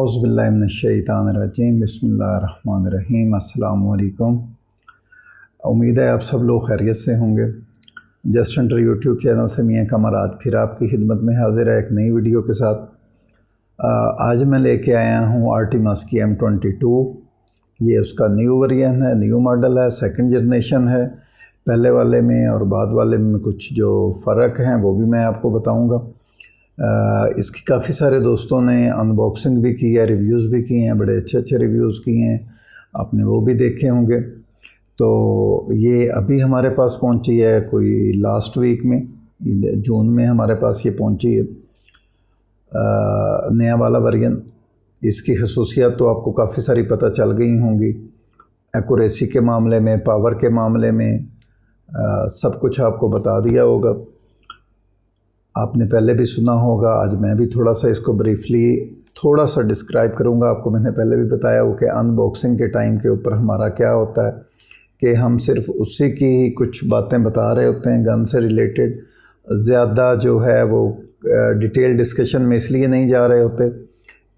औज़ुबिल्लाहिमिनश्शैतानिर्रजीम बिस्मिल्लाहिर्रहमानिर्रहीम। अस्सलाम वालेकुम। उम्मीद है आप सब लोग खैरियत से होंगे। जस्ट एंटर यूट्यूब चैनल से मियां कमर आज फिर आपकी खिदमत में हाजिर है एक नई वीडियो के साथ। आज मैं लेके आया हूँ आर्टिमस की M22। ये उसका न्यू वेरिएंट है, न्यू मॉडल है, सेकंड जनरेशन है। पहले वाले में और बाद वाले में कुछ जो फ़र्क हैं वो भी मैं आपको बताऊँगा। इसकी काफ़ी सारे दोस्तों ने अनबॉक्सिंग भी की है, रिव्यूज़ भी किए हैं, बड़े अच्छे अच्छे रिव्यूज़ किए हैं, आपने वो भी देखे होंगे। तो ये अभी हमारे पास पहुंची है कोई लास्ट वीक में, जून में हमारे पास ये पहुंची है नया वाला वर्जन। इसकी खसूसियात तो आपको काफ़ी सारी पता चल गई होंगी, एक्यूरेसी के मामले में, पावर के मामले में, सब कुछ आपको बता दिया होगा। आपने पहले भी सुना होगा, आज मैं भी थोड़ा सा इसको ब्रीफली थोड़ा सा डिस्क्राइब करूंगा। आपको मैंने पहले भी बताया हो कि अनबॉक्सिंग के टाइम के ऊपर हमारा क्या होता है कि हम सिर्फ उसी की ही कुछ बातें बता रहे होते हैं, गन से रिलेटेड। ज़्यादा जो है वो डिटेल डिस्कशन में इसलिए नहीं जा रहे होते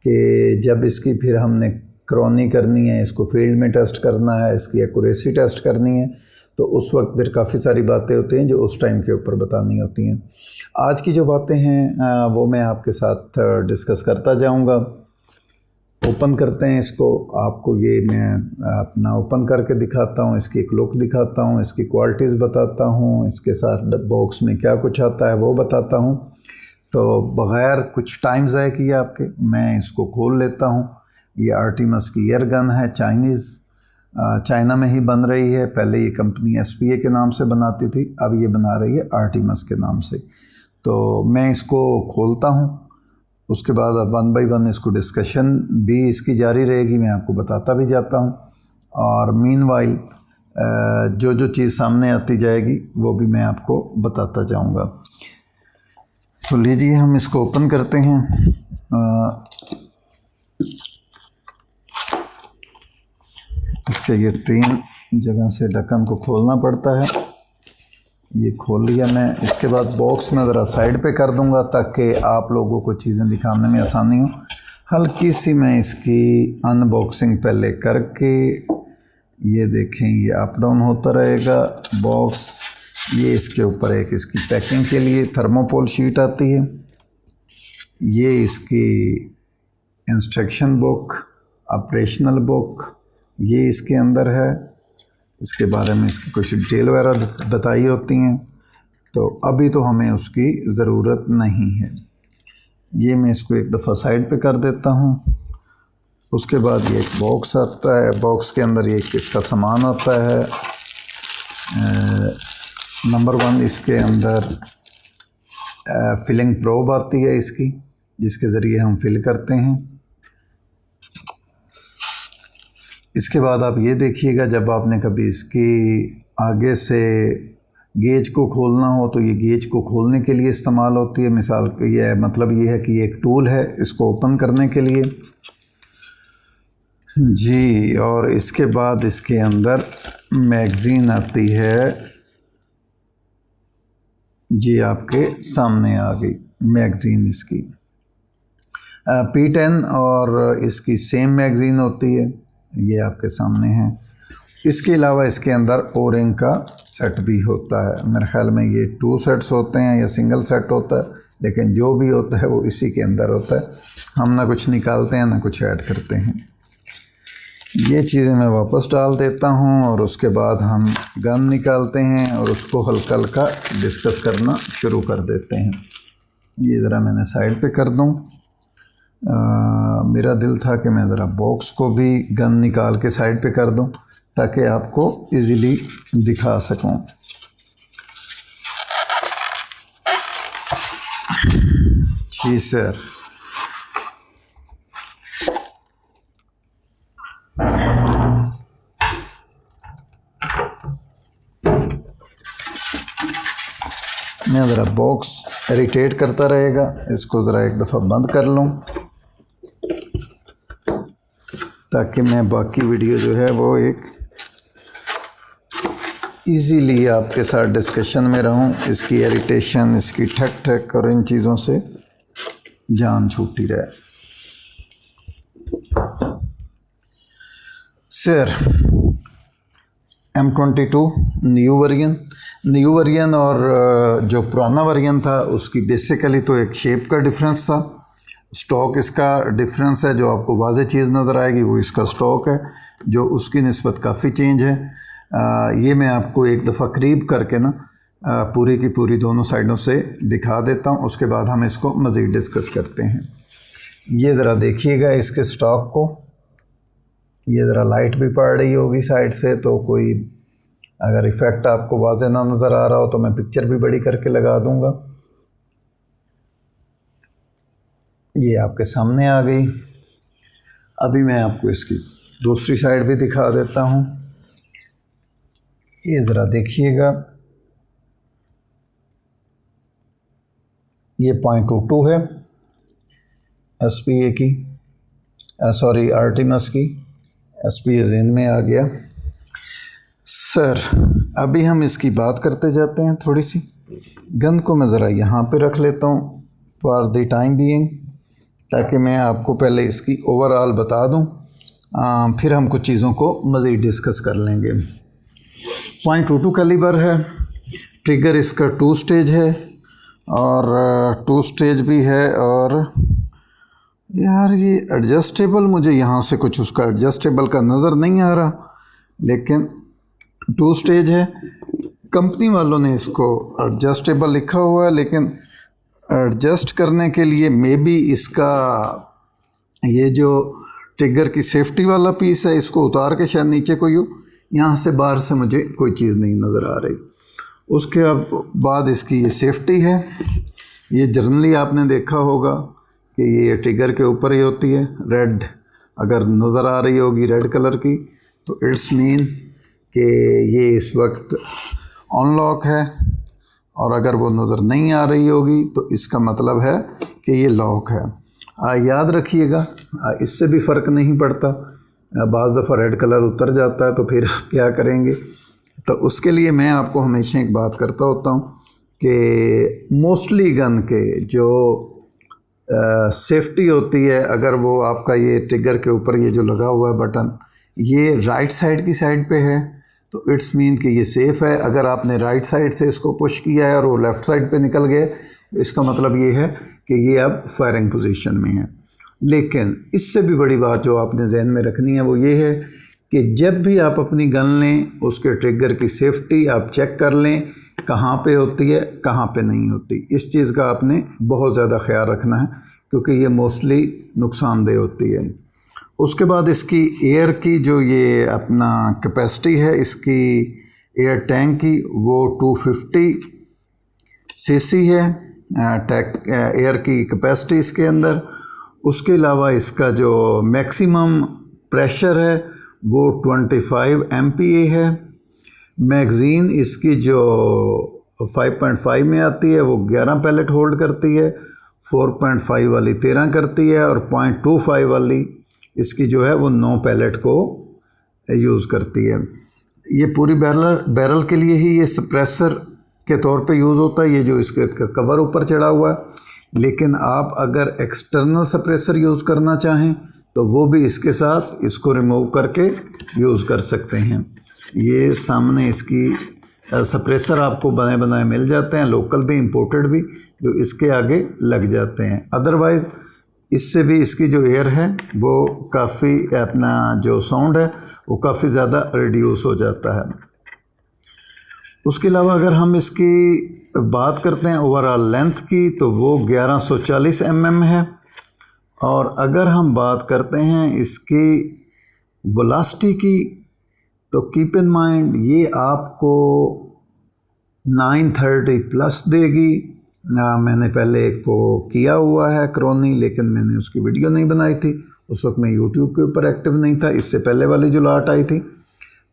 कि जब इसकी फिर हमने क्रॉनी करनी है, इसको फील्ड में टेस्ट करना है, इसकी एक्यूरेसी टेस्ट करनी है, तो उस वक्त फिर काफ़ी सारी बातें होती हैं जो उस टाइम के ऊपर बतानी होती हैं। आज की जो बातें हैं वो मैं आपके साथ डिस्कस करता जाऊंगा। ओपन करते हैं इसको, आपको ये मैं अपना ओपन करके दिखाता हूँ, इसकी एक लुक दिखाता हूँ, इसकी क्वालिटीज़ बताता हूँ, इसके साथ बॉक्स में क्या कुछ आता है वो बताता हूँ। तो बग़ैर कुछ टाइम ज़ाय किए आपके मैं इसको खोल लेता हूँ। ये आर्टिमस की एयर गन है, चाइना में ही बन रही है। पहले ये कंपनी SPA के नाम से बनाती थी, अब ये बना रही है आर्टिमस के नाम से। तो मैं इसको खोलता हूँ, उसके बाद वन बाय वन इसको डिस्कशन भी इसकी जारी रहेगी, मैं आपको बताता भी जाता हूँ। और मीनवाइल जो जो चीज़ सामने आती जाएगी वो भी मैं आपको बताता जाऊँगा। तो लीजिए हम इसको ओपन करते हैं। इसके ये 3 जगह से ढक्कन को खोलना पड़ता है। ये खोल लिया मैं। इसके बाद बॉक्स में ज़रा साइड पे कर दूंगा ताकि आप लोगों को चीज़ें दिखाने में आसानी हो। हल्की सी मैं इसकी अनबॉक्सिंग पहले करके, ये देखें ये अप डाउन होता रहेगा बॉक्स। ये इसके ऊपर एक इसकी पैकिंग के लिए थर्मोकोल शीट आती है। ये इसकी इंस्ट्रक्शन बुक, ऑपरेशनल बुक, ये इसके अंदर है। इसके बारे में इसकी कुछ डिटेल वगैरह बताई होती हैं, तो अभी तो हमें उसकी ज़रूरत नहीं है। ये मैं इसको एक दफ़ा साइड पे कर देता हूँ। उसके बाद ये एक बॉक्स आता है, बॉक्स के अंदर ये इसका सामान आता है। नंबर 1 इसके अंदर फिलिंग प्रोब आती है इसकी, जिसके ज़रिए हम फिल करते हैं। इसके बाद आप ये देखिएगा, जब आपने कभी इसकी आगे से गेज को खोलना हो तो ये गेज को खोलने के लिए इस्तेमाल होती है। मिसाल के ये मतलब ये है कि ये एक टूल है इसको ओपन करने के लिए जी। और इसके बाद इसके अंदर मैगज़ीन आती है जी, आपके सामने आ गई मैगज़ीन इसकी। P10 और इसकी सेम मैगज़ीन होती है, ये आपके सामने है। इसके अलावा इसके अंदर ओरिंग का सेट भी होता है। मेरे ख्याल में ये 2 सेट्स होते हैं या सिंगल सेट होता है, लेकिन जो भी होता है वो इसी के अंदर होता है। हम ना कुछ निकालते हैं ना कुछ ऐड करते हैं। ये चीज़ें मैं वापस डाल देता हूँ और उसके बाद हम गन निकालते हैं और उसको हल्का हल्का डिस्कस करना शुरू कर देते हैं। ये ज़रा मैंने साइड पे कर दूँ। मेरा दिल था कि मैं ज़रा बॉक्स को भी गन निकाल के साइड पे कर दूं ताकि आपको इजीली दिखा सकूं। जी सर। मैं ज़रा बॉक्स इरिटेट करता रहेगा, इसको ज़रा एक दफ़ा बंद कर लूं ताकि मैं बाकी वीडियो जो है वो एक इजीली आपके साथ डिस्कशन में रहूं। इसकी इरिटेशन, इसकी ठक ठक और इन चीज़ों से जान छूटी रहे। सर M22 न्यू वर्जन और जो पुराना वर्जन था उसकी बेसिकली तो एक शेप का डिफरेंस था। स्टॉक इसका डिफरेंस है, जो आपको वाज़ेह चीज़ नज़र आएगी वो इसका स्टॉक है, जो उसकी निस्बत काफ़ी चेंज है। ये मैं आपको एक दफ़ा करीब करके ना पूरी की पूरी दोनों साइडों से दिखा देता हूँ, उसके बाद हम इसको मज़ीद डिस्कस करते हैं। ये ज़रा देखिएगा इसके स्टॉक को, ये ज़रा लाइट भी पड़ रही होगी साइड से, तो कोई अगर इफ़ेक्ट आपको वाज़ेह ना नज़र आ रहा हो तो मैं पिक्चर भी बड़ी करके लगा दूँगा। ये आपके सामने आ गई। अभी मैं आपको इसकी दूसरी साइड भी दिखा देता हूँ। ये ज़रा देखिएगा, ये 0.22 है SPA की, सॉरी आर्टिमस की, SPA ज़हन में आ गया। सर अभी हम इसकी बात करते जाते हैं। थोड़ी सी गन को मैं ज़रा यहाँ पे रख लेता हूँ फॉर द टाइम बीइंग, ताकि मैं आपको पहले इसकी ओवरऑल बता दूँ, फिर हम कुछ चीज़ों को मज़ीद डिस्कस कर लेंगे। 0.22 कैलिबर है, ट्रिगर इसका 2 स्टेज है और 2 स्टेज भी है। और यार ये एडजस्टेबल, मुझे यहाँ से कुछ उसका एडजस्टेबल का नज़र नहीं आ रहा, लेकिन 2 स्टेज है। कंपनी वालों ने इसको एडजस्टेबल लिखा हुआ है, लेकिन एडजस्ट करने के लिए मे बी इसका ये जो ट्रिगर की सेफ्टी वाला पीस है, इसको उतार के शायद नीचे कोई हो, यहाँ से बाहर से मुझे कोई चीज़ नहीं नज़र आ रही। उसके बाद इसकी ये सेफ्टी है। ये जनरली आपने देखा होगा कि ये ट्रिगर के ऊपर ही होती है, रेड अगर नज़र आ रही होगी रेड कलर की, तो इट्स मीन कि ये इस वक्त अनलॉक है, और अगर वो नज़र नहीं आ रही होगी तो इसका मतलब है कि ये लॉक है। याद रखिएगा, इससे भी फ़र्क नहीं पड़ता, बाज़ दफ़ा रेड कलर उतर जाता है तो फिर क्या करेंगे। तो उसके लिए मैं आपको हमेशा एक बात करता होता हूँ कि मोस्टली गन के जो सेफ्टी होती है, अगर वो आपका ये ट्रिगर के ऊपर ये जो लगा हुआ है बटन, ये राइट साइड की साइड पे है, तो इट्स मीन कि ये सेफ़ है। अगर आपने राइट साइड से इसको पुश किया है और वो लेफ़्ट साइड पे निकल गया, इसका मतलब ये है कि ये अब फायरिंग पोजीशन में है। लेकिन इससे भी बड़ी बात जो आपने जहन में रखनी है वो ये है कि जब भी आप अपनी गन लें, उसके ट्रिगर की सेफ्टी आप चेक कर लें, कहाँ पे होती है कहाँ पे नहीं होती। इस चीज़ का आपने बहुत ज़्यादा ख्याल रखना है, क्योंकि ये मोस्टली नुकसानदेह होती है। उसके बाद इसकी एयर की जो ये अपना कैपेसिटी है इसकी एयर टैंक की, वो 250 सीसी है एयर की कैपेसिटी इसके अंदर। उसके अलावा इसका जो मैक्सिमम प्रेशर है वो 25 MPa है। मैगज़ीन इसकी जो 5.5 में आती है वो 11 पैलेट होल्ड करती है, 4.5 वाली 13 करती है, और 0.25 वाली इसकी जो है वो 9 पैलेट को यूज़ करती है। ये पूरी बैरल के लिए ही ये सप्रेसर के तौर पे यूज़ होता है, ये जो इसके कवर ऊपर चढ़ा हुआ है। लेकिन आप अगर एक्सटर्नल सप्रेसर यूज़ करना चाहें तो वो भी इसके साथ इसको रिमूव करके यूज़ कर सकते हैं। ये सामने इसकी सप्रेसर आपको बने बनाए मिल जाते हैं, लोकल भी इंपोर्टेड भी, जो इसके आगे लग जाते हैं। अदरवाइज़ इससे भी इसकी जो एयर है वो काफ़ी, अपना जो साउंड है वो काफ़ी ज़्यादा रिड्यूस हो जाता है। उसके अलावा अगर हम इसकी बात करते हैं ओवरऑल लेंथ की, तो वो 1140 mm है। और अगर हम बात करते हैं इसकी वेलोसिटी की, तो कीप इन माइंड ये आपको 930 प्लस देगी। मैंने पहले एक को किया हुआ है क्रोनी, लेकिन मैंने उसकी वीडियो नहीं बनाई थी, उस वक्त मैं यूट्यूब के ऊपर एक्टिव नहीं था। इससे पहले वाली जो लाट आई थी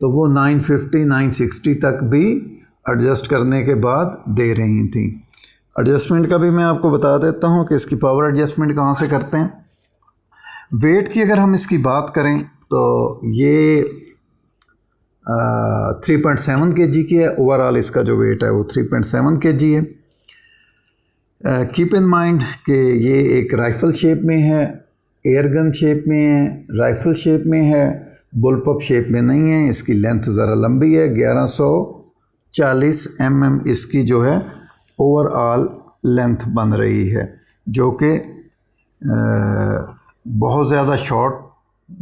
तो वो 950 960 तक भी एडजस्ट करने के बाद दे रही थी। एडजस्टमेंट का भी मैं आपको बता देता हूँ कि इसकी पावर एडजस्टमेंट कहाँ से करते हैं। वेट की अगर हम इसकी बात करें तो ये 3.7 kg की है। ओवरऑल इसका जो वेट है वो 3.7 kg है। कीप इन माइंड कि ये एक राइफ़ल शेप में है, एयर गन शेप में है, राइफ़ल शेप में है, बुलपअप शेप में नहीं है, इसकी लेंथ ज़रा लंबी है। 1140 mm इसकी जो है ओवरऑल लेंथ बन रही है, जो कि बहुत ज़्यादा शॉर्ट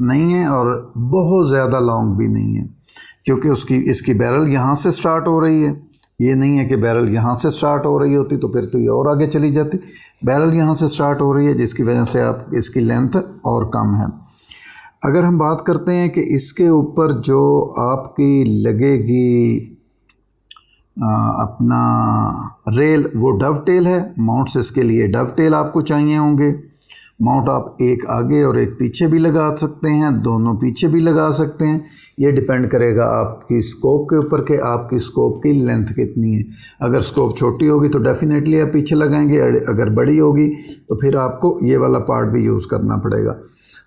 नहीं है और बहुत ज़्यादा लॉन्ग भी नहीं है, क्योंकि इसकी बैरल यहाँ से स्टार्ट हो रही है। ये नहीं है कि बैरल यहाँ से स्टार्ट हो रही होती तो फिर तो ये और आगे चली जाती। बैरल यहाँ से स्टार्ट हो रही है, जिसकी वजह से आप इसकी लेंथ और कम है। अगर हम बात करते हैं कि इसके ऊपर जो आपकी लगेगी अपना रेल, वो डवटेल है। माउंट्स इसके लिए डवटेल आपको चाहिए होंगे। माउंट आप एक आगे और एक पीछे भी लगा सकते हैं, दोनों पीछे भी लगा सकते हैं। ये डिपेंड करेगा आपकी स्कोप के ऊपर कि आपकी स्कोप की लेंथ कितनी है। अगर स्कोप छोटी होगी तो डेफिनेटली आप पीछे लगाएंगे, अगर बड़ी होगी तो फिर आपको ये वाला पार्ट भी यूज़ करना पड़ेगा।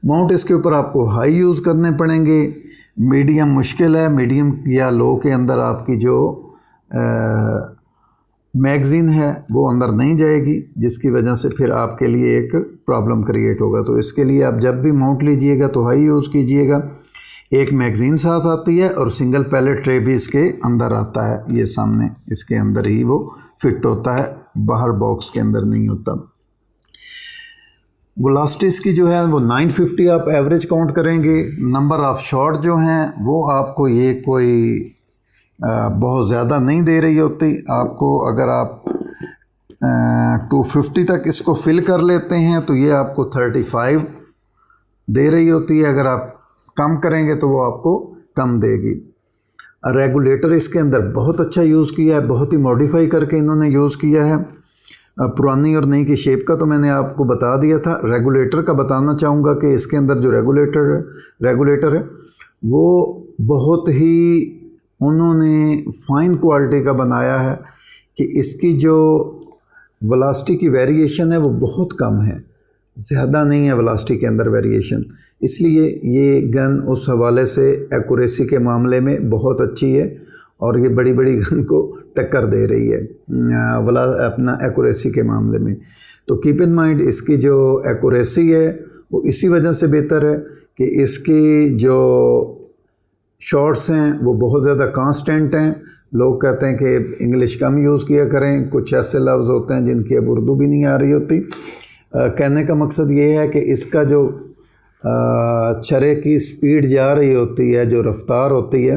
माउंट इसके ऊपर आपको हाई यूज़ करने पड़ेंगे, मीडियम मुश्किल है। मीडियम या लो के अंदर आपकी जो मैगज़ीन है वो अंदर नहीं जाएगी, जिसकी वजह से फिर आपके लिए एक प्रॉब्लम क्रिएट होगा। तो इसके लिए आप जब भी माउंट लीजिएगा तो हाई यूज़ कीजिएगा। एक मैगज़ीन साथ आती है और सिंगल पैलेट ट्रे भी इसके अंदर आता है। ये सामने इसके अंदर ही वो फिट होता है, बाहर बॉक्स के अंदर नहीं होता। वेलोसिटी इसकी जो है वो 950 आप एवरेज काउंट करेंगे। नंबर ऑफ़ शॉट जो हैं वो आपको ये कोई बहुत ज़्यादा नहीं दे रही होती। आपको अगर आप 250 तक इसको फिल कर लेते हैं तो ये आपको 35 दे रही होती है। अगर आप कम करेंगे तो वो आपको कम देगी। रेगुलेटर इसके अंदर बहुत अच्छा यूज़ किया है, बहुत ही मॉडिफाई करके इन्होंने यूज़ किया है। पुरानी और नई की शेप का तो मैंने आपको बता दिया था। रेगुलेटर का बताना चाहूँगा कि इसके अंदर जो रेगुलेटर है वो बहुत ही उन्होंने फाइन क्वालिटी का बनाया है कि इसकी जो वेलोसिटी की वेरिएशन है वो बहुत कम है, ज़्यादा नहीं है वेलोसिटी के अंदर वेरिएशन। इसलिए ये गन उस हवाले से एक्यूरेसी के मामले में बहुत अच्छी है और ये बड़ी बड़ी गन को टक्कर दे रही है अपना एक्यूरेसी के मामले में। तो कीप इन माइंड इसकी जो एक्यूरेसी है वो इसी वजह से बेहतर है कि इसकी जो शॉट्स हैं वो बहुत ज़्यादा कांस्टेंट हैं। लोग कहते हैं कि इंग्लिश कम यूज़ किया करें, कुछ ऐसे लफ्ज़ होते हैं जिनकी अब उर्दू भी नहीं आ रही होती। कहने का मकसद ये है कि इसका जो छरे की स्पीड जा रही होती है, जो रफ्तार होती है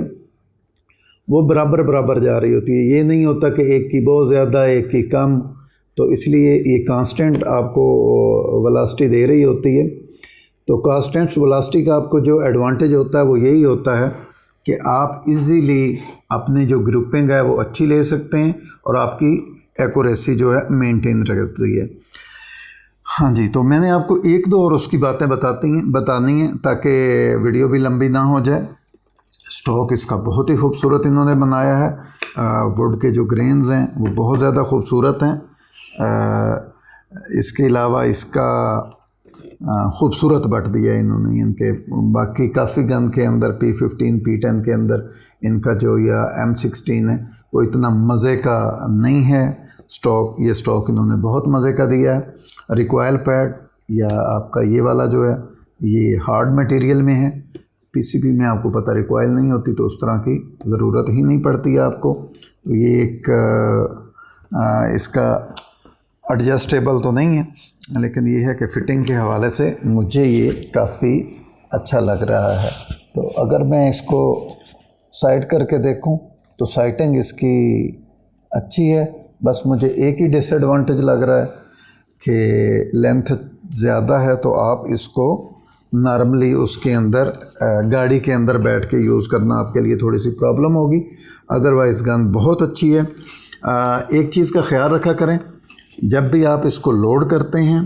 वो बराबर बराबर जा रही होती है। ये नहीं होता कि एक की बहुत ज़्यादा एक की कम, तो इसलिए ये कांस्टेंट आपको वेलोसिटी दे रही होती है। तो कांस्टेंट वेलोसिटी का आपको जो एडवांटेज होता है वो यही होता है कि आप इजीली अपनी जो ग्रुपिंग है वो अच्छी ले सकते हैं और आपकी एक्यूरेसी जो है मेंटेन रहती है। हाँ जी, तो मैंने आपको एक दो और उसकी बातें बतानी हैं ताकि वीडियो भी लंबी ना हो जाए। स्टॉक इसका बहुत ही खूबसूरत इन्होंने बनाया है। वुड के जो ग्रेन्स हैं वो बहुत ज़्यादा खूबसूरत हैं। इसके अलावा इसका खूबसूरत बट दिया है इन्होंने इनके। बाकी काफ़ी गन के अंदर P15 P10 के अंदर इनका जो या M16 है वो इतना मज़े का नहीं है स्टॉक। ये स्टॉक इन्होंने बहुत मज़े का दिया है। रिकॉइल पैड या आपका ये वाला जो है ये हार्ड मटेरियल में है। PCB में आपको पता रिकॉइल नहीं होती तो उस तरह की ज़रूरत ही नहीं पड़ती है आपको। तो ये एक इसका एडजस्टेबल तो नहीं है, लेकिन ये है कि फ़िटिंग के हवाले से मुझे ये काफ़ी अच्छा लग रहा है। तो अगर मैं इसको साइड करके देखूं तो साइटिंग इसकी अच्छी है। बस मुझे एक ही डिसएडवांटेज लग रहा है कि लेंथ ज़्यादा है, तो आप इसको नॉर्मली उसके अंदर गाड़ी के अंदर बैठ के यूज़ करना आपके लिए थोड़ी सी प्रॉब्लम होगी। अदरवाइज़ गन बहुत अच्छी है। एक चीज़ का ख्याल रखा करें, जब भी आप इसको लोड करते हैं,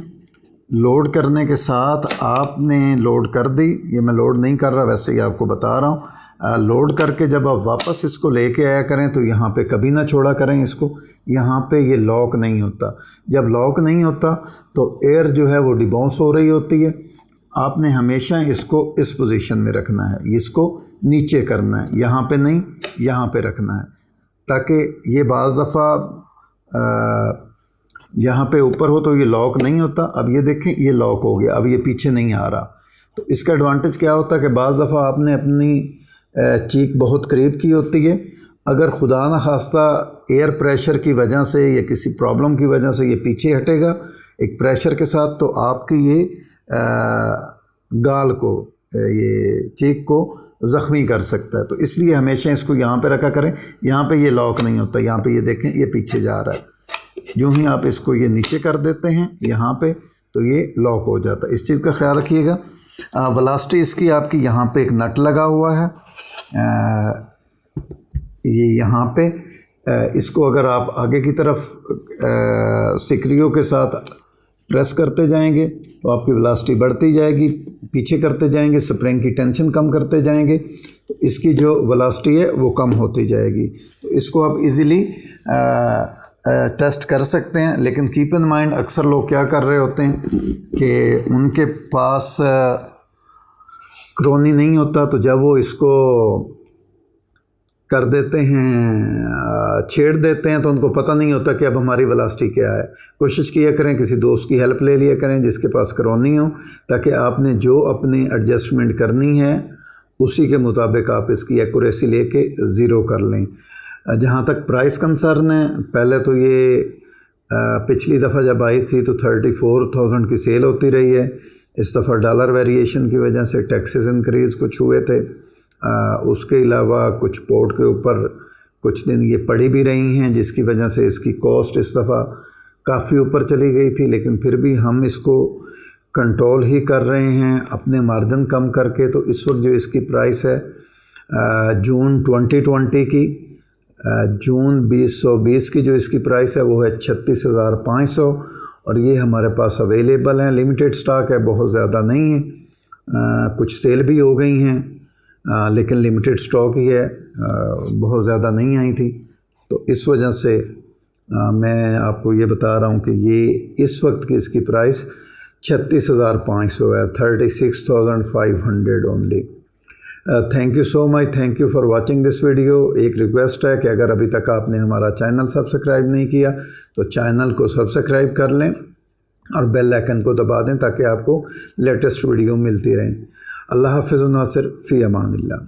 लोड करने के साथ आपने लोड कर दी, ये मैं लोड नहीं कर रहा, वैसे ही आपको बता रहा हूँ। लोड करके जब आप वापस इसको लेके आया करें तो यहाँ पे कभी ना छोड़ा करें इसको। यहाँ पे ये लॉक नहीं होता। जब लॉक नहीं होता तो एयर जो है वो डिबाउंस हो रही होती है। आपने हमेशा इसको इस पोजीशन में रखना है, इसको नीचे करना है, यहाँ पे नहीं, यहाँ पे रखना है, ताकि ये बाज़ दफ़ा यहाँ पे ऊपर हो तो ये लॉक नहीं होता। अब ये देखें ये लॉक हो गया, अब ये पीछे नहीं आ रहा। तो इसका एडवांटेज क्या होता है कि बाज़ दफ़ा आपने अपनी चीक बहुत करीब की होती है, अगर खुदा न खास्ता एयर प्रेशर की वजह से या किसी प्रॉब्लम की वजह से ये पीछे हटेगा एक प्रेशर के साथ, तो आपकी ये गाल को, ये चीक को ज़ख्मी कर सकता है। तो इसलिए हमेशा इसको यहाँ पे रखा करें। यहाँ पे ये लॉक नहीं होता, यहाँ पे ये देखें ये पीछे जा रहा है। जो ही आप इसको ये नीचे कर देते हैं यहाँ पे, तो ये लॉक हो जाता है। इस चीज़ का ख्याल रखिएगा। वेलोसिटी इसकी आपकी यहाँ पे एक नट लगा हुआ है, ये यहाँ पे इसको अगर आप आगे की तरफ सिकरियों के साथ प्रेस करते जाएंगे तो आपकी वेलोसिटी बढ़ती जाएगी, पीछे करते जाएंगे स्प्रिंग की टेंशन कम करते जाएंगे तो इसकी जो वेलोसिटी है वो कम होती जाएगी। तो इसको आप इजीली टेस्ट कर सकते हैं। लेकिन कीप इन माइंड, अक्सर लोग क्या कर रहे होते हैं कि उनके पास क्रोनी नहीं होता, तो जब वो इसको कर देते हैं, छेड़ देते हैं, तो उनको पता नहीं होता कि अब हमारी वेलोसिटी क्या है। कोशिश किया करें किसी दोस्त की हेल्प ले लिया करें जिसके पास क्रोनी हो, ताकि आपने जो अपनी एडजस्टमेंट करनी है उसी के मुताबिक आप इसकी एक्यूरेसी लेके ज़ीरो कर लें। जहाँ तक प्राइस कंसर्न है, पहले तो ये पिछली दफ़ा जब आई थी तो 34,000 की सेल होती रही है। इस दफ़ा डॉलर वेरिएशन की वजह से टैक्सेस इंक्रीज़ कुछ हुए थे, उसके अलावा कुछ पोर्ट के ऊपर कुछ दिन ये पड़ी भी रही हैं, जिसकी वजह से इसकी कॉस्ट इस दफ़ा काफ़ी ऊपर चली गई थी। लेकिन फिर भी हम इसको कंट्रोल ही कर रहे हैं अपने मार्जिन कम करके। तो इस वक्त जो इसकी प्राइस है जून 2020 की, जून 2020 की जो इसकी प्राइस है वो है 36,500 और ये हमारे पास अवेलेबल है। लिमिटेड स्टॉक है, बहुत ज़्यादा नहीं है, कुछ सेल भी हो गई हैं, लेकिन लिमिटेड स्टॉक ही है, बहुत ज़्यादा नहीं आई थी। तो इस वजह से मैं आपको ये बता रहा हूँ कि ये इस वक्त की इसकी प्राइस 36,500 है, 36,500 only. Thank you so much, thank you for watching this video. एक रिक्वेस्ट है कि अगर अभी तक आपने हमारा चैनल सब्सक्राइब नहीं किया तो चैनल को सब्सक्राइब कर लें और बेल आइकन को दबा दें ताकि आपको लेटेस्ट वीडियो मिलती रहें। अल्लाह हाफ़िज़ व नासिर फ़ी अमानिल्लाह।